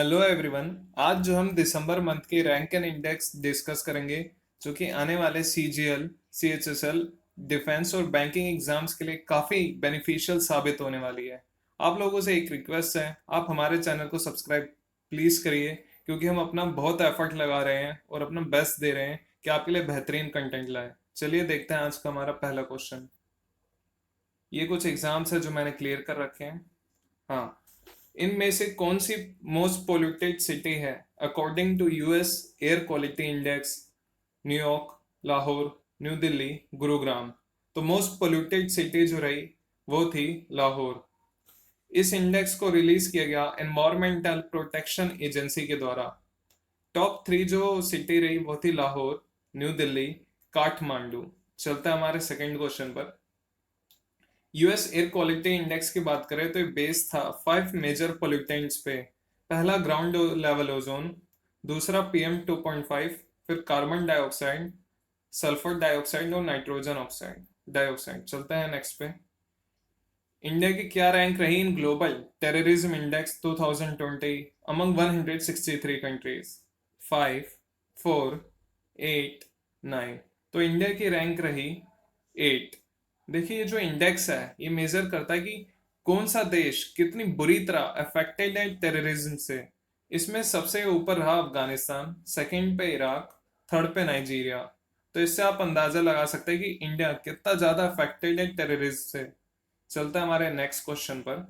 Hello everyone. आज जो हम दिसंबर मंथ के रैंक एंड इंडेक्स डिस्कस करेंगे, जो कि आने वाले सीजीएल, सीएचएसएल, डिफेंस और बैंकिंग एग्जाम्स के लिए काफ़ी बेनिफिशियल साबित होने वाली है। आप लोगों से एक रिक्वेस्ट है, आप हमारे चैनल को सब्सक्राइब प्लीज़ करिए, क्योंकि हम अपना बहुत एफर्ट लगा रहे हैं और अपना बेस्ट दे रहे हैं कि आपके लिए बेहतरीन कंटेंट लाए। चलिए देखते हैं आज का हमारा पहला क्वेश्चन। ये कुछ एग्जाम्स है जो मैंने क्लियर कर रखे हैं। हाँ, इनमें से कौन सी मोस्ट पोल्यूटेड सिटी है according to US air quality index? New York, Lahore, New Delhi, Gurugram. तो मोस्ट पोल्यूटेड सिटी जो रही वो थी लाहौर। इस इंडेक्स को रिलीज किया गया एनवायरमेंटल प्रोटेक्शन एजेंसी के द्वारा। टॉप 3 जो सिटी रही वो थी लाहौर, न्यू दिल्ली, काठमांडू। चलता है हमारे सेकंड क्वेश्चन पर। यूएस एयर क्वालिटी इंडेक्स की बात करें तो ये बेस था 5 मेजर पोल्यूटेंट्स पे। पहला ग्राउंड लेवल ओजोन, दूसरा पीएम 2.5, फिर कार्बन डाइऑक्साइड, सल्फर डाइऑक्साइड और नाइट्रोजन ऑक्साइड डाइऑक्साइड। चलता है नेक्स्ट पे। इंडिया की क्या रैंक रही in global terrorism index 2020 among 163 countries? 5, 4, 8, 9। तो इंडिया की रैंक रही 8। देखिए, ये जो इंडेक्स है ये मेजर करता है कि कौन सा देश कितनी बुरी तरह अफेक्टेड है टेररिज्म से। इसमें सबसे ऊपर रहा अफगानिस्तान, सेकंड पे इराक, थर्ड पे नाइजीरिया। तो इससे आप अंदाजा लगा सकते हैं कि इंडिया कितना ज्यादा अफेक्टेड है टेररिज्म से। चलता है हमारे नेक्स्ट क्वेश्चन पर।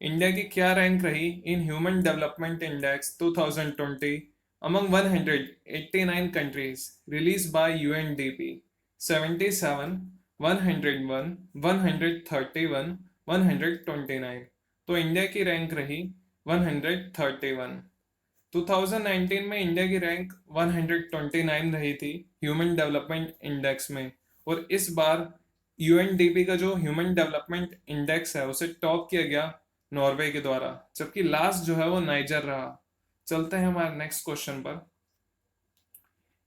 इंडिया की क्या रैंक रही in human development index 2020 among 189 countries release by UNDP? 77, 101, 131, 129। तो इंडिया की रैंक रही 131। 2019 में इंडिया की रैंक 129 रही थी ह्यूमन डेवलपमेंट इंडेक्स में। और इस बार यूएनडीपी का जो ह्यूमन डेवलपमेंट इंडेक्स है उसे टॉप किया गया नॉर्वे के द्वारा, जबकि लास्ट जो है वो नाइजर रहा। चलते हैं हमारे नेक्स्ट क्वेश्चन पर।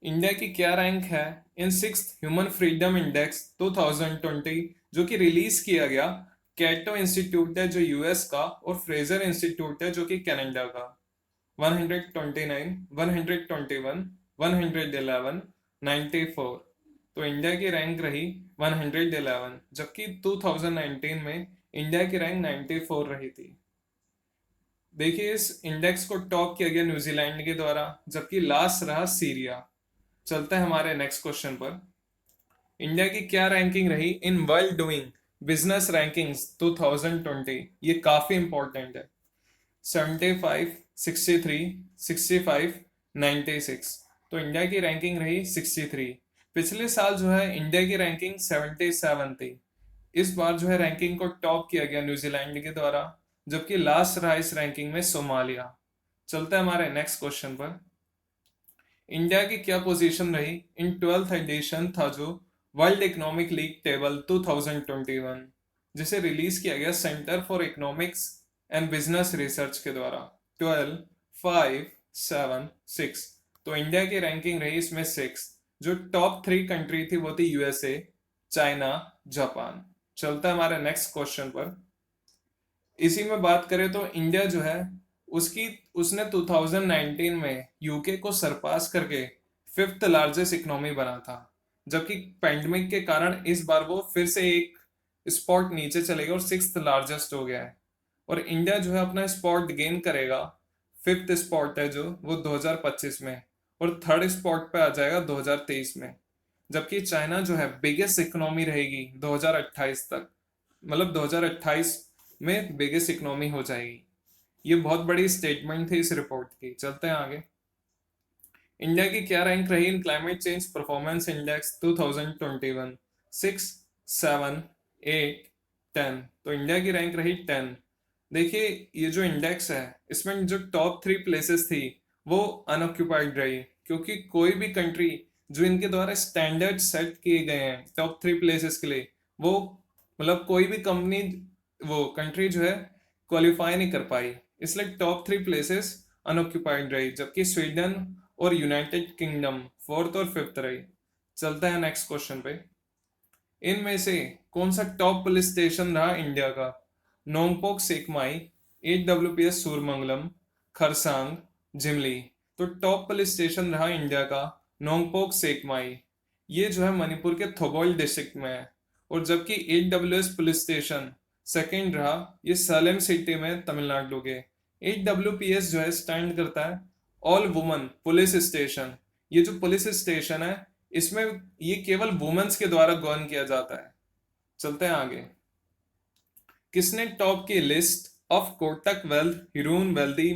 इंडिया की क्या रैंक है इन 6th ह्यूमन फ्रीडम इंडेक्स 2020, जो कि रिलीज किया गया कैटो इंस्टीट्यूट है जो यूएस का और फ्रेजर इंस्टीट्यूट है जो कि कनाडा का? 129, 121, 111, 94। तो इंडिया की रैंक रही 111, जबकि 2019 में इंडिया की रैंक 94 रही थी। देखिए, इस इंडेक्स को टॉप किया गया न्यूजीलैंड के द्वारा, जबकि लास्ट रहा सीरिया। चलते हैं हमारे नेक्स्ट क्वेश्चन पर। इंडिया की क्या रैंकिंग रही in world doing business rankings 2020? ये काफी इंपॉर्टेंट है। 75, 63, 65, 96। तो इंडिया की रैंकिंग रही 63। पिछले साल जो है इंडिया की रैंकिंग 77 थी। इस बार जो है रैंकिंग को टॉप किया गया न्यूजीलैंड के द्वारा, जबकि लास्ट रहा इस रैंकिंग में सोमालिया। चलते हैं हमारे नेक्स्ट क्वेश्चन पर। इंडिया की क्या पोजीशन रही इन 12th एडिशन था जो वर्ल्ड इकोनॉमिक लीग टेबल 2021, जिसे रिलीज किया गया centre for economics and business research के द्वारा? 12, 5, 7, 6। तो इंडिया की रैंकिंग रही इसमें 6। जो टॉप 3 कंट्री थी वो थी यूएसए, चाइना, जापान। चलता है हमारे नेक्स्ट क्वेश्चन पर। इसी में बात करें तो इंडिया जो है उसकी उसने 2019 में यूके को सरपास करके 5th लार्जेस्ट इकोनॉमी बना था, जबकि पैंडमिक के कारण इस बार वो फिर से एक स्पॉट नीचे चलेगा और 6th लार्जेस्ट हो गया है। और इंडिया जो है अपना स्पॉट गेन करेगा। 5th स्पॉट है जो वो 2025 में, और थर्ड स्पॉट पे आ जाएगा 2023 में। जबकि चाइना जो है बिगेस्ट इकोनॉमी रहेगी 2028 तक, मतलब 2028 में बिगेस्ट इकोनॉमी हो जाएगी। ये बहुत बड़ी स्टेटमेंट थी इस रिपोर्ट की। चलते हैं आगे। इंडिया की क्या रैंक रही इन क्लाइमेट चेंज परफॉर्मेंस इंडेक्स 2021? 6, 7, 8, 10। तो इंडिया की रैंक रही 10। देखिए, ये जो इंडेक्स है इसमें जो टॉप 3 प्लेसेस थी वो अनऑक्यूपाइड रही, क्योंकि कोई भी कंट्री जो इनके द्वारा स्टैंडर्ड सेट किए गए हैं टॉप 3 प्लेसेस के लिए, वो मतलब कोई भी कंपनी, वो कंट्री जो है क्वालिफाई नहीं कर पाई। इसलिए टॉप 3 प्लेसेस अनऑक्यूपाइड रही, जबकि स्वीडन और यूनाइटेड किंगडम 4th और 5th रही। चलता है नेक्स्ट क्वेश्चन पे। इनमें से कौन सा टॉप पुलिस स्टेशन रहा इंडिया का? नोंगपोक सेकमाई, AWPS सूरमंगलम, खरसांग, जिमली। तो टॉप पुलिस स्टेशन रहा इंडिया का नोंगपोक सेकमाई, ये जो है मणिपुर के थोबॉल डिस्ट्रिक्ट में है। और जबकि AWS पुलिस स्टेशन सेकंड रहा, ये सलेम सिटी में तमिलनाडु के। AWPS जो है स्टैंड करता है ऑल वुमन पुलिस स्टेशन। ये जो पुलिस स्टेशन है इसमें ये केवल वुमेन्स के द्वारा गवर्न किया जाता है। चलते हैं आगे। किसने टॉप की list of Kotak wealth heroine wealthy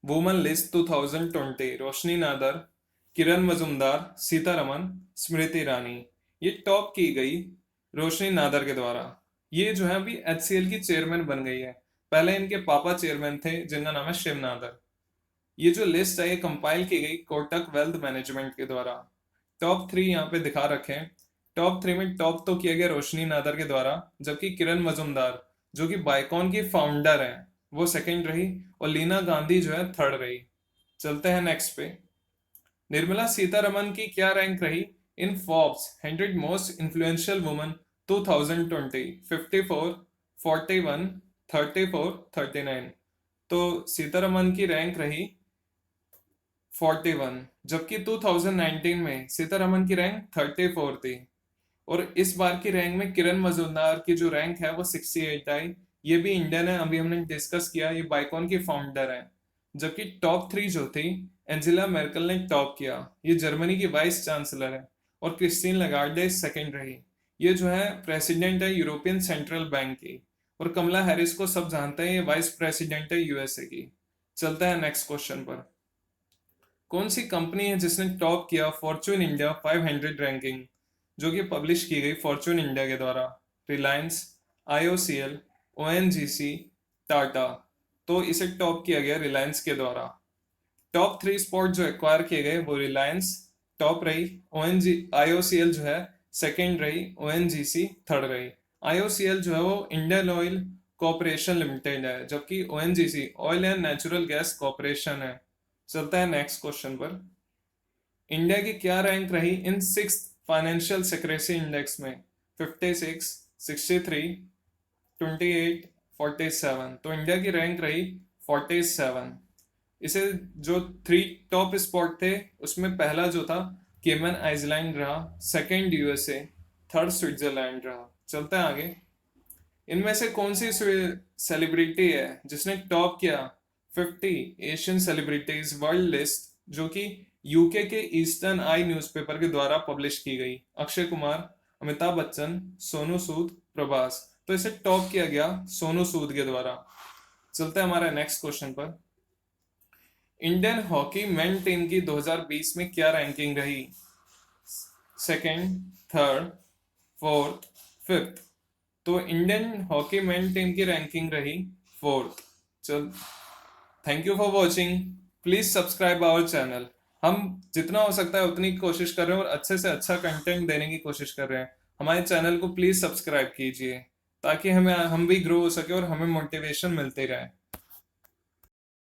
woman list 2020? रोशनी नादर, किरण मजुमदार, सीतारमन, स्मृति ईरानी। ये टॉप की गई रोशनी नादर के द्वारा। ये जो है अभी HCL की चेयरमैन बन गई है। पहले इनके पापा चेयरमैन थे जिनका नाम है शिव नादर। ये जो लिस्ट है ये कंपाइल की गई कोटक वेल्थ मैनेजमेंट के द्वारा। टॉप 3 यहाँ पे दिखा रखे हैं। टॉप 3 में टॉप तो किया गया रोशनी नादर के द्वारा, जबकि किरण मजुमदार जो कि बाइकॉन की फाउंडर है वो सेकंड रही, और लीना गांधी जो है थर्ड रही। चलते हैं नेक्स्ट पे। निर्मला सीतारमन की क्या रैंक रही इन फोर्ब्स 100 मोस्ट इन्फ्लुएंशियल वुमन 2020? 54, 41, 34, 39। तो सीतारमन की रैंक रही 41, जबकि 2019 में सीतारमन की रैंक 34 थी। और इस बार की रैंक में किरण मजूमदार की जो रैंक है वो 68 आई। ये भी इंडियन है, अभी हमने डिस्कस किया, ये बाइकॉन की फाउंडर है। जबकि टॉप 3 जो थी, एंजेला मेर्केल ने टॉप किया, ये जर्मनी की वाइस चांसलर है, और क्रिस्टीन लगार्डे सेकंड रही, ये जो है प्रेसिडेंट है यूरोपियन सेंट्रल बैंक की। और कमला हैरिस को सब जानते हैं, ये वाइस प्रेसिडेंट है USA की। चलते हैं नेक्स्ट क्वेश्चन पर। कौन सी कंपनी है जिसने टॉप किया फॉर्च्यून इंडिया 500 रैंकिंग, जो कि पब्लिश की गई फॉर्च्यून इंडिया के द्वारा? Reliance, IOCL, ONGC, Tata. तो इसे टॉप किया गया रिलायंस के द्वारा। टॉप 3 स्पॉट जो एक्वायर किए गए वो रिलायंस टॉप रही, IOCL जो है सेकेंड रही, ONGC थर्ड रही। IOCL जो है वो इंडियन ऑयल कॉर्पोरेशन लिमिटेड है, जबकि ONGC oil and natural gas corporation है। चलता है नेक्स्ट क्वेश्चन पर। इंडिया की क्या रैंक रही इन 6th फाइनेंशियल सेक्रेसी इंडेक्स में? 56, 63, 28, 47। तो इंडिया की रैंक रही 47। इसे जो 3 टॉप स्पॉट थे उसमें पहला जो था केमन आइलैंड रहा, सेकंड USA, थर्ड स्विट्जरलैंड रहा। चलते हैं आगे। इनमें से कौन सी सेलिब्रिटी है जिसने टॉप किया 50 एशियन सेलिब्रिटीज वर्ल्ड लिस्ट, जो कि UK के ईस्टर्न आई न्यूज़पेपर के द्वारा पब्लिश की गई? अक्षय कुमार, अमिताभ बच्चन, सोनू सूद, प्रभास। तो इसे टॉप किया गया सोनू सूद के द्वारा। चलते हैं हमारे नेक्स्ट क्वेश्चन पर। इंडियन हॉकी मेन टीम की 2020 में क्या रैंकिंग रही? Second, third, fourth, fifth. तो इंडियन हॉकी मेन टीम की रैंकिंग रही फोर्थ। चल, thank you for watching. Please subscribe our channel. हम जितना हो सकता है उतनी कोशिश कर रहे हैं और अच्छे से अच्छा कंटेंट देने की कोशिश कर रहे हैं। हमारे चैनल को प्लीज सब्सक्राइब कीजिए ताकि हम भी ग्रो हो सके और हमें मोटिवेशन मिलते रहे।